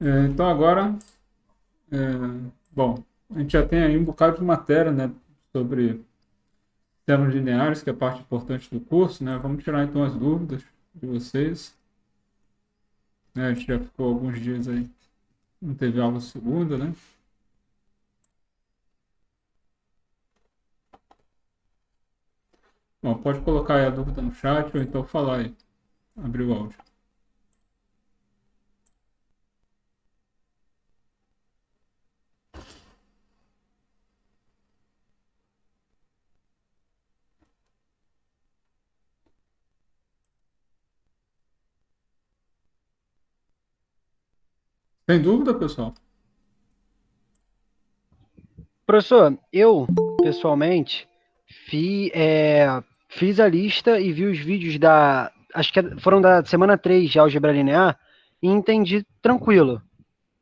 Então agora, é, bom, a gente já tem aí um bocado de matéria, né, sobre sistemas lineares, que é a parte importante do curso, né? Vamos tirar então as dúvidas de vocês, né? A gente já ficou alguns dias aí, não teve aula segunda, né? Bom, pode colocar aí a dúvida no chat ou então falar aí, abrir o áudio. Tem dúvida, pessoal? Professor, eu, pessoalmente, fiz a lista e vi os vídeos acho que foram da semana 3 de álgebra linear, e entendi tranquilo.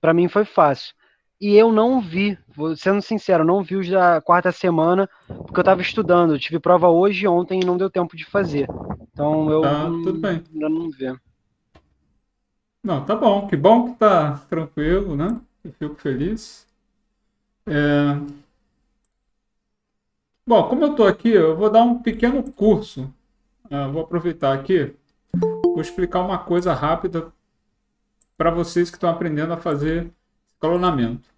Para mim foi fácil. E eu não vi, sendo sincero, não vi os da quarta semana, porque eu estava estudando. Eu tive prova hoje e ontem e não deu tempo de fazer. Então eu Tá, tudo bem. ainda não vi. Não, tá bom que tá tranquilo, né? Eu fico feliz. É, Bom, como eu estou aqui, eu vou dar um pequeno curso. Vou aproveitar aqui, vou explicar uma coisa rápida para vocês que estão aprendendo a fazer escalonamento.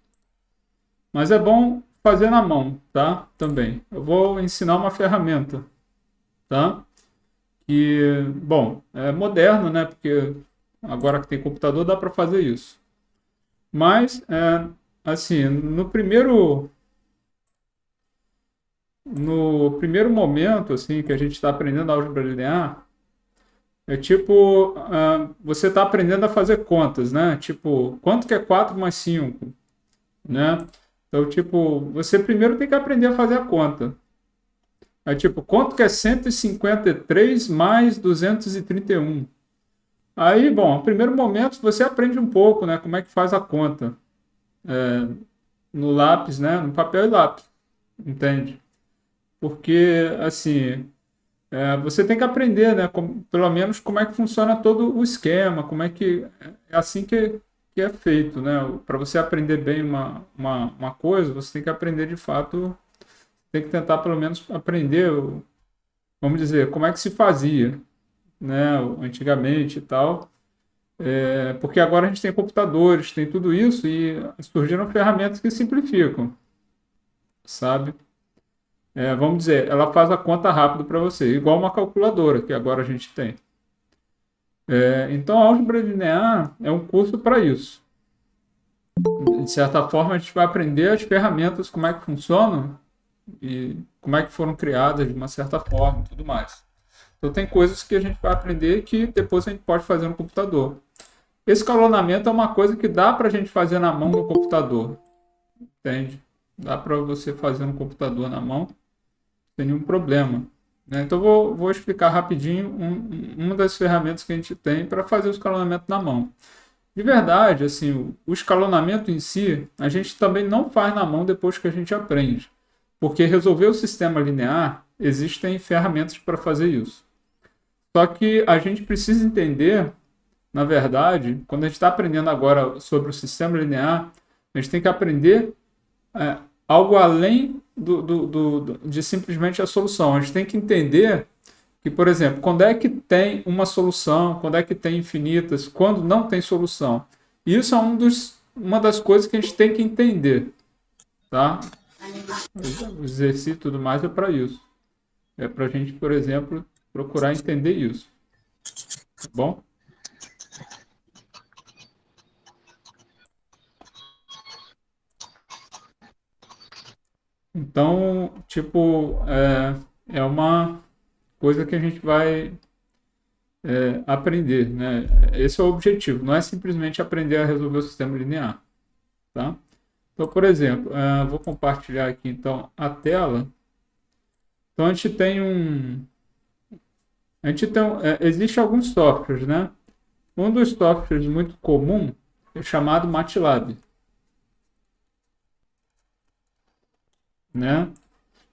Mas é bom fazer na mão, tá? Também. Eu vou ensinar uma ferramenta, tá? Que, bom, é moderno, né? Porque agora que tem computador dá para fazer isso. Mas, assim, no primeiro momento, assim, que a gente está aprendendo álgebra linear, é tipo, você está aprendendo a fazer contas, né? Tipo, quanto que é 4 mais 5, né? Então, tipo, você primeiro tem que aprender a fazer a conta. Aí, tipo, quanto que é 153 mais 231? Aí, bom, no primeiro momento você aprende um pouco, né? Como é que faz a conta. No lápis, né? No papel e lápis, entende? Porque, assim, você tem que aprender, né? Pelo menos como é que funciona todo o esquema, como é que é assim que é feito, né? Para você aprender bem uma coisa, você tem que aprender de fato, tem que tentar pelo menos aprender, vamos dizer, como é que se fazia, né? Antigamente e tal. Porque agora a gente tem computadores, tem tudo isso e surgiram ferramentas que simplificam, sabe? Vamos dizer, ela faz a conta rápido para você, igual uma calculadora que agora a gente tem. Então, a álgebra linear é um curso para isso. De certa forma, a gente vai aprender as ferramentas, como é que funcionam e como é que foram criadas de uma certa forma e tudo mais. Então, tem coisas que a gente vai aprender que depois a gente pode fazer no computador. Escalonamento é uma coisa que dá para a gente fazer na mão no computador, entende? Dá para você fazer no computador na mão sem nenhum problema, né? Então, vou explicar rapidinho uma das ferramentas que a gente tem para fazer o escalonamento na mão. De verdade, assim, o escalonamento em si, a gente também não faz na mão depois que a gente aprende. Porque resolver o sistema linear, existem ferramentas para fazer isso. Só que a gente precisa entender, na verdade, quando a gente está aprendendo agora sobre o sistema linear, a gente tem que aprender é, algo além de simplesmente a solução. A gente tem que entender que, por exemplo, quando é que tem uma solução, quando é que tem infinitas, quando não tem solução. Isso é uma das coisas que a gente tem que entender, tá? O exercício e tudo mais é para isso. É para a gente, por exemplo, procurar entender isso, tá bom? Então, tipo, é uma coisa que a gente vai aprender, né? Esse é o objetivo, não é simplesmente aprender a resolver o sistema linear, tá? Então, por exemplo, vou compartilhar aqui então a tela. Então existe alguns softwares, né? Um dos softwares muito comum é chamado MATLAB, né?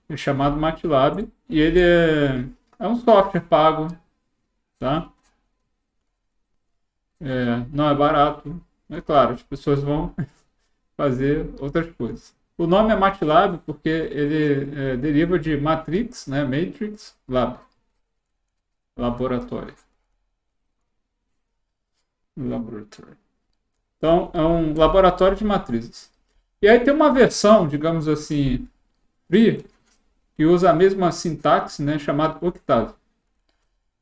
É chamado MATLAB e ele é um software pago, tá? Não é barato, É claro, as pessoas vão fazer outras coisas. O nome é MATLAB porque ele deriva de Matrix, né? Matrix Lab, laboratório. Laboratory. Então, é um laboratório de matrizes. E aí tem uma versão, digamos assim, free, que usa a mesma sintaxe, né, chamada Octave.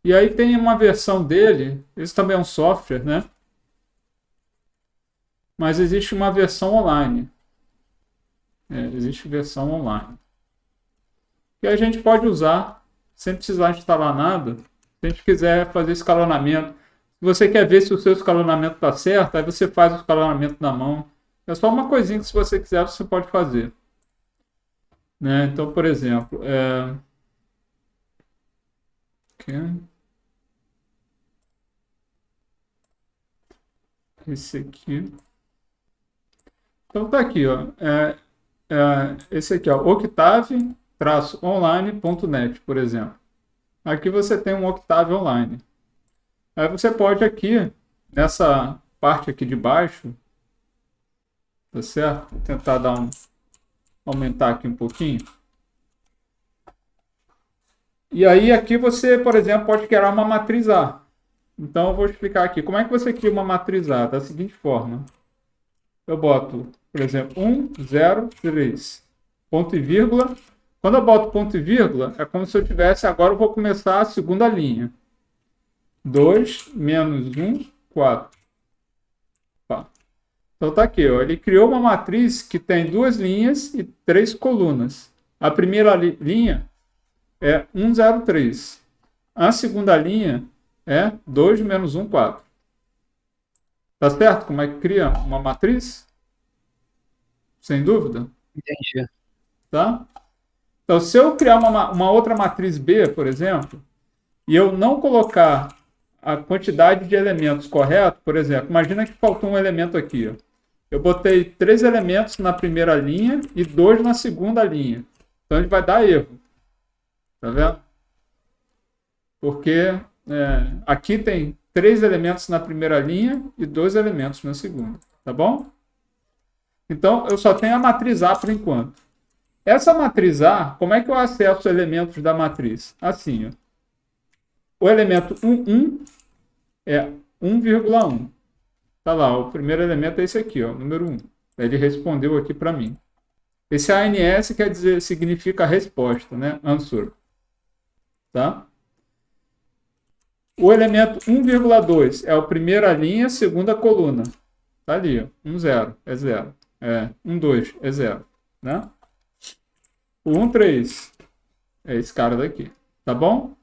E aí tem uma versão dele, esse também é um software, né? Mas existe uma versão online. Existe versão online. E a gente pode usar, sem precisar instalar nada, se a gente quiser fazer escalonamento. Se você quer ver se o seu escalonamento está certo, aí você faz o escalonamento na mão. É só uma coisinha que, se você quiser, você pode fazer. Né? Então, por exemplo, esse aqui. Então tá aqui, ó. Esse aqui, ó, octave-online.net, por exemplo. Aqui você tem um Octave online. Aí você pode aqui, nessa parte aqui de baixo, tá certo? Vou tentar aumentar aqui um pouquinho. E aí aqui você, por exemplo, pode criar uma matriz A. Então eu vou explicar aqui. Como é que você cria uma matriz A? Da seguinte forma. Eu boto, por exemplo, 1, 0, 3. Ponto e vírgula. Quando eu boto ponto e vírgula, é como se eu tivesse, agora eu vou começar a segunda linha. 2 menos 1, 4. Tá. Então tá aqui, ó. Ele criou uma matriz que tem 2 linhas e 3 colunas. A primeira linha é 1, 0, 3. A segunda linha é 2 menos 1, 4. Tá certo? Como é que cria uma matriz? Sem dúvida? Entendi. Tá? Então, se eu criar uma outra matriz B, por exemplo, e eu não colocar a quantidade de elementos correta, por exemplo, imagina que faltou um elemento aqui. Ó. Eu botei 3 elementos na primeira linha e 2 na segunda linha. Então, ele vai dar erro. Tá vendo? Porque aqui tem 3 elementos na primeira linha e 2 elementos na segunda. Tá bom? Então, eu só tenho a matriz A por enquanto. Essa matriz A, como é que eu acesso os elementos da matriz? Assim, ó. O elemento 1 é 1,1. Tá lá, o primeiro elemento é esse aqui, ó, número 1. Ele respondeu aqui para mim. Esse ANS quer dizer, significa resposta, né? Answer. Tá? O elemento 1,2 é a primeira linha, segunda coluna. Tá ali, ó. 1, 0 é 0. 1, 2 é 0. Né? O 1, 3 é esse cara daqui. Tá bom?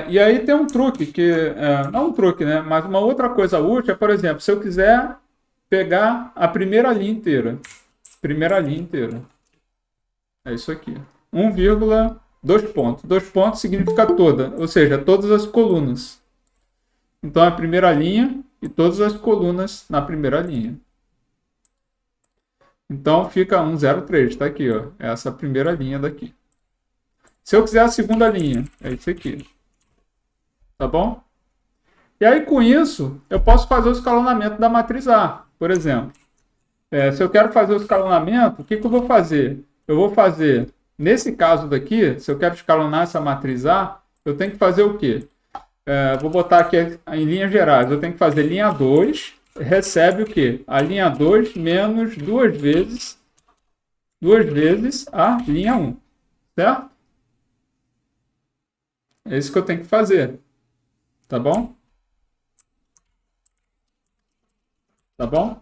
E aí tem um truque, não um truque, né? Mas uma outra coisa útil é, por exemplo, se eu quiser pegar a primeira linha inteira. Primeira linha inteira. É isso aqui. 1,2 pontos. 2 pontos significa toda, ou seja, todas as colunas. Então, a primeira linha e todas as colunas na primeira linha. Então, fica 103, tá aqui, ó. Essa primeira linha daqui. Se eu quiser a segunda linha, é isso aqui. Tá bom? E aí, com isso, eu posso fazer o escalonamento da matriz A, por exemplo. Se eu quero fazer o escalonamento, o que eu vou fazer? Eu vou fazer, nesse caso daqui, se eu quero escalonar essa matriz A, eu tenho que fazer o quê? Vou botar aqui em linhas gerais. Eu tenho que fazer linha 2, recebe o quê? A linha 2 menos 2 vezes a linha 1. Certo? É isso que eu tenho que fazer. Tá bom? Tá bom?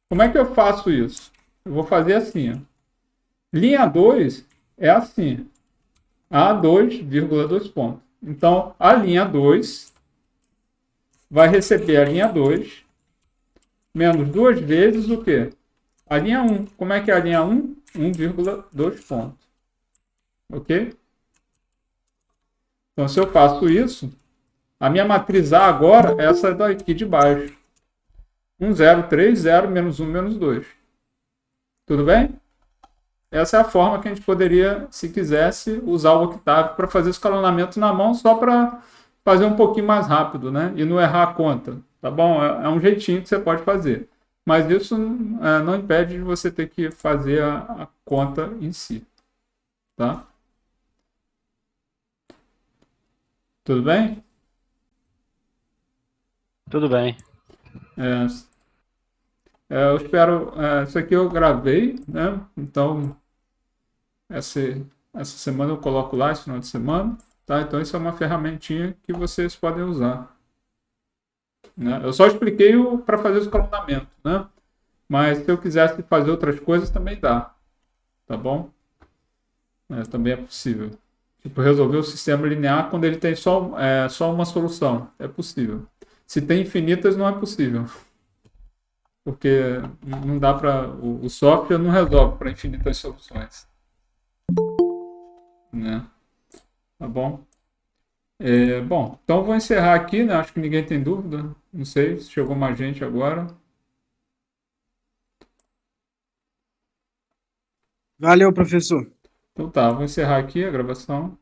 Como é que eu faço isso? Eu vou fazer assim, ó. Linha 2 é assim. A2, 2 pontos. Então, a linha 2 vai receber a linha 2 menos 2 vezes o quê? A linha 1. Como é que é a linha 1? 1,2 pontos. Ok? Então, se eu faço isso, a minha matriz A agora é essa daqui de baixo. 1, 0, 3, 0, menos 1, menos 2. Tudo bem? Essa é a forma que a gente poderia, se quisesse, usar o Octave para fazer escalonamento na mão, só para fazer um pouquinho mais rápido, né? E não errar a conta, tá bom? É um jeitinho que você pode fazer. Mas isso não impede de você ter que fazer a conta em si, tá? Tudo bem? Tudo bem. É, eu espero. Isso aqui eu gravei, né? Então, essa, essa semana eu coloco lá, esse final de semana, tá? Então, isso é uma ferramentinha que vocês podem usar, né? Eu só expliquei para fazer o escalonamento, né? Mas se eu quisesse fazer outras coisas, também dá, tá bom? Também é possível. Tipo, resolver o sistema linear quando ele tem só uma solução. É possível. Se tem infinitas, não é possível. Porque não dá para. O software não resolve para infinitas soluções. Né? Tá bom? Bom, então eu vou encerrar aqui, né? Acho que ninguém tem dúvida. Não sei se chegou mais gente agora. Valeu, professor. Então tá, vou encerrar aqui a gravação.